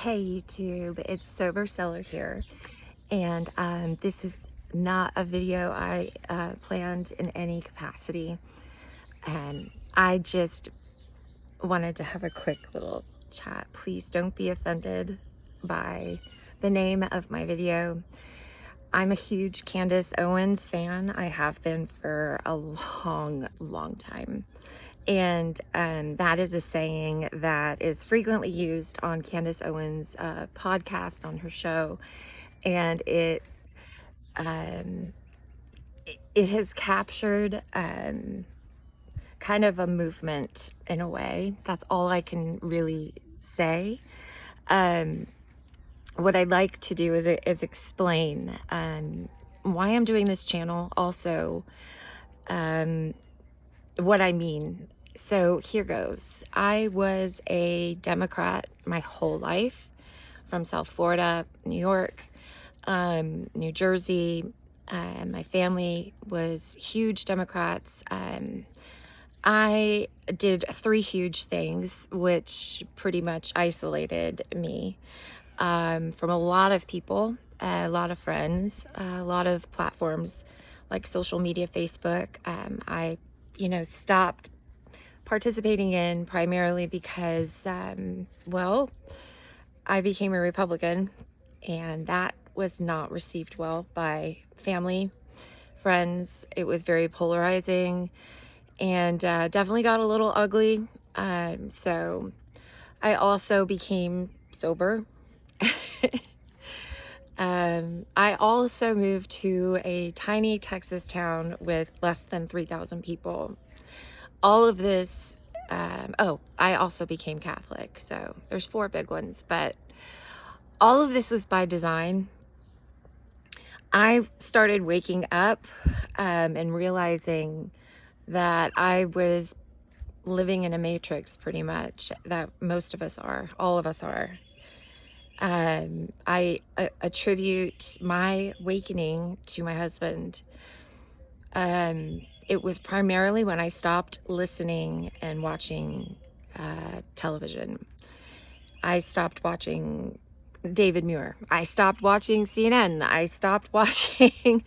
Hey YouTube, it's Sober Seller here, and this is not a video I planned in any capacity. I just wanted to have a quick little chat. Please don't be offended by the name of my video. I'm a huge Candace Owens fan. I have been for a long time. And that is a saying that is frequently used on Candace Owens' podcast on her show. And um, it has captured kind of a movement in a way. That's all I can really say. What I'd like to do is explain why I'm doing this channel, also what I mean. So here goes. I was a Democrat my whole life, from South Florida, New York, New Jersey. My family was huge Democrats. I did three huge things, which pretty much isolated me from a lot of people, a lot of friends, a lot of platforms like social media, Facebook. I stopped participating in primarily because, well, I became a Republican, and that was not received well by family, friends. It was very polarizing and definitely got a little ugly. So I also became sober. I also moved to a tiny Texas town with less than 3,000 people. All of this, I also became Catholic, so there's four big ones, but all of this was by design. I started waking up and realizing that I was living in a matrix, pretty much, that most of us are, all of us are. I attribute my awakening to my husband. It was primarily when I stopped listening and watching television. I stopped watching David Muir. I stopped watching CNN. I stopped watching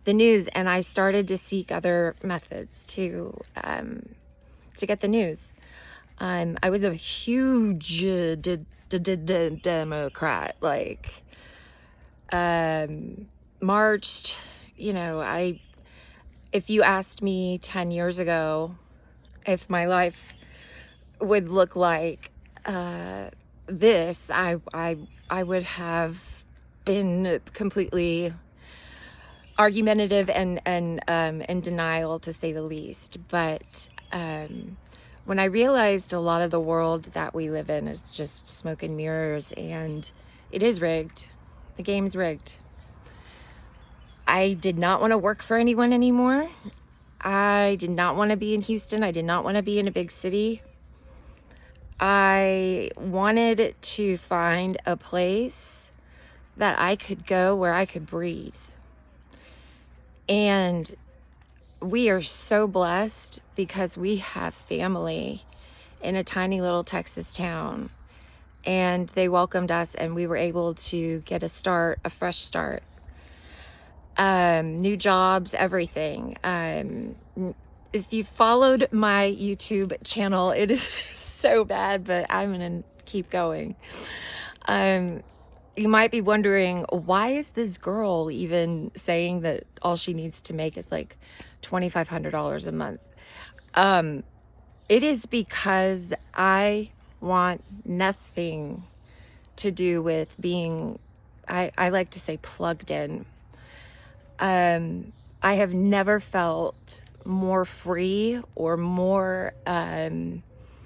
the news, and I started to seek other methods to get the news. I was a huge Democrat, like marched. If you asked me 10 years ago if my life would look like this, I would have been completely argumentative and in denial, to say the least. But when I realized a lot of the world that we live in is just smoke and mirrors, and it is rigged, the game's rigged, I did not want to work for anyone anymore. I did not want to be in Houston. I did not want to be in a big city. I wanted to find a place that I could go where I could breathe. And we are so blessed because we have family in a tiny little Texas town. And they welcomed us, and we were able to get a fresh start. New jobs, everything. If you followed my YouTube channel, it is so bad, but I'm gonna keep going. You might be wondering, why is this girl even saying that all she needs to make is like $2,500 a month? It is because I want nothing to do with being, I like to say, plugged in. I have never felt more free or more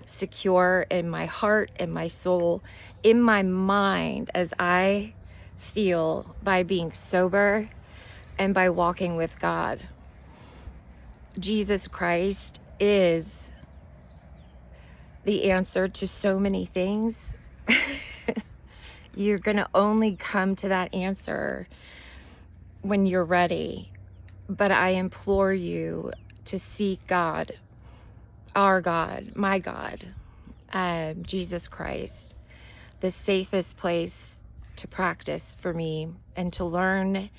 secure in my heart, in my soul, in my mind, as I feel by being sober and by walking with God. Jesus Christ is the answer to so many things. You're gonna only come to that answer when you're ready. But I implore you to seek God, our God, my God, Jesus Christ. the safest place to practice for me and to learn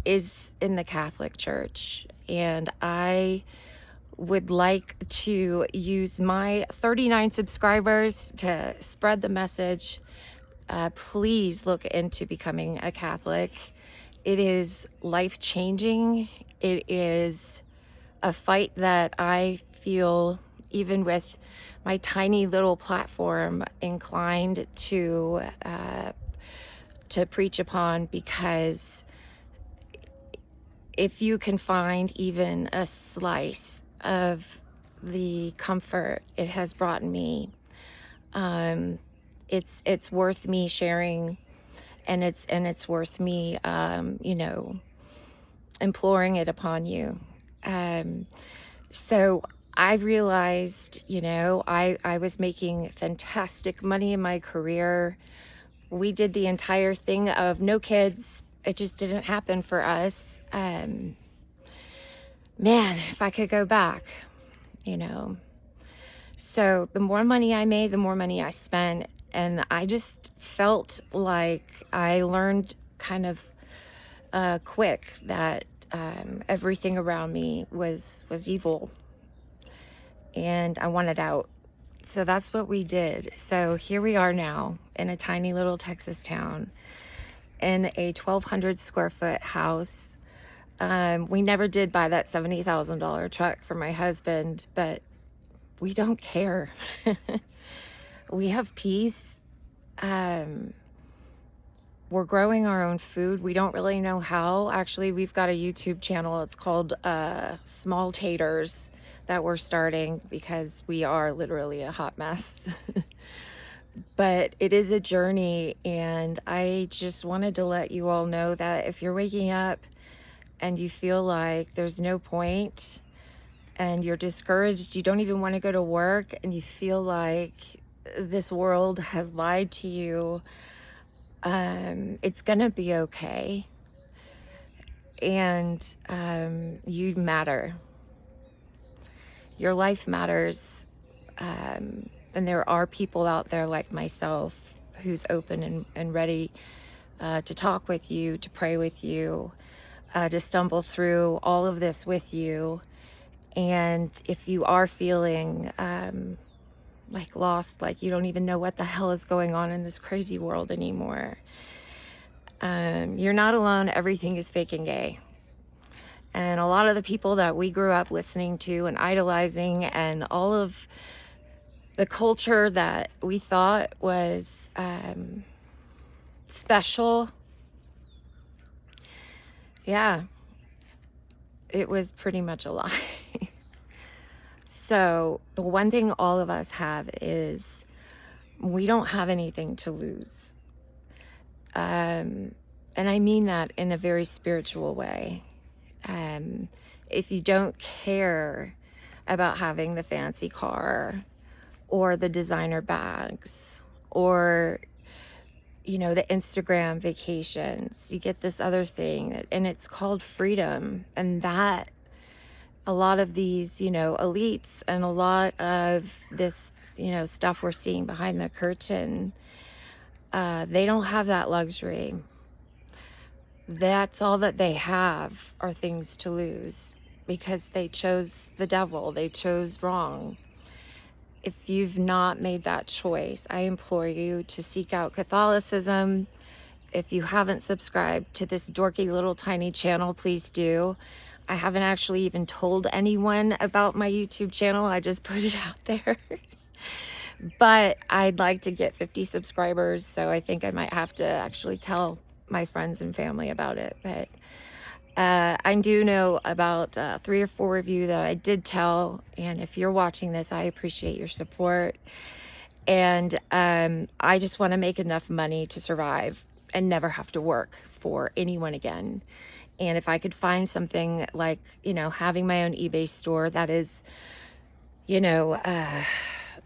is in the Catholic Church. And I would like to use my 39 subscribers to spread the message. Please look into becoming a Catholic. It is life-changing. It is a fight that I feel, even with my tiny little platform, inclined to preach upon, because if you can find even a slice of the comfort it has brought me, it's worth me sharing, and it's worth me, imploring it upon you. So I realized, I was making fantastic money in my career. We did the entire thing of no kids. It just didn't happen for us. Man, if I could go back, So the more money I made, the more money I spent. And I just felt like I learned kind of quick that everything around me was evil, and I wanted out. So that's what we did. So here we are now in a tiny little Texas town in a 1,200 square foot house. We never did buy that $70,000 truck for my husband, but we don't care. We have peace. We're growing our own food. We don't really know how. Actually, we've got a YouTube channel. It's called Small Taters, that we're starting because we are literally a hot mess. But it is a journey, and I just wanted to let you all know that if you're waking up and you feel like there's no point and you're discouraged, you don't even want to go to work, and you feel like this world has lied to you, it's gonna be okay. And you matter. Your life matters. And there are people out there like myself who's open and ready to talk with you, to pray with you, to stumble through all of this with you. And if you are feeling like lost, like you don't even know what the hell is going on in this crazy world anymore, you're not alone. Everything is fake and gay. And a lot of the people that we grew up listening to and idolizing, and all of the culture that we thought was special, yeah, it was pretty much a lie. So the one thing all of us have is we don't have anything to lose. And I mean that in a very spiritual way. If you don't care about having the fancy car or the designer bags or, the Instagram vacations, you get this other thing, and it's called freedom. And that a lot of these, elites, and a lot of this, stuff we're seeing behind the curtain, they don't have that luxury. That's all that they have, are things to lose, because they chose the devil. They chose wrong. If you've not made that choice, I implore you to seek out Catholicism. If you haven't subscribed to this dorky little tiny channel, please do. I haven't actually even told anyone about my YouTube channel. I just put it out there. But I'd like to get 50 subscribers, so I think I might have to actually tell my friends and family about it. But I do know about 3 or 4 of you that I did tell, and if you're watching this, I appreciate your support. And I just want to make enough money to survive and never have to work for anyone again. And if I could find something like, having my own eBay store that is,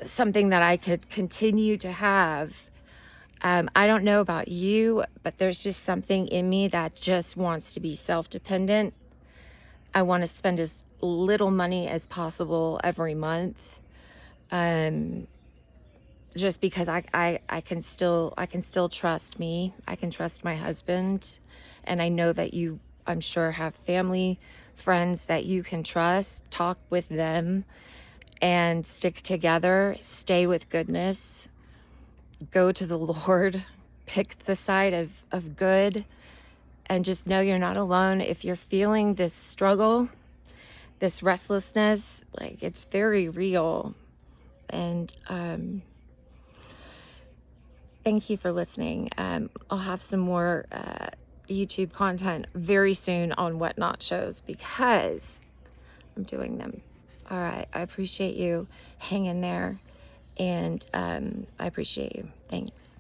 something that I could continue to have. I don't know about you, but there's just something in me that just wants to be self-dependent. I want to spend as little money as possible every month. just because I can still trust me. I can trust my husband, and I know that you, I'm sure, have family, friends that you can trust. Talk with them and stick together. Stay with goodness. Go to the Lord. Pick the side of good, and just know you're not alone. If you're feeling this struggle, this restlessness, like, it's very real. And thank you for listening. I'll have some more YouTube content very soon on What Not shows, because I'm doing them. All right. I appreciate you. Hang in there. And I appreciate you. Thanks.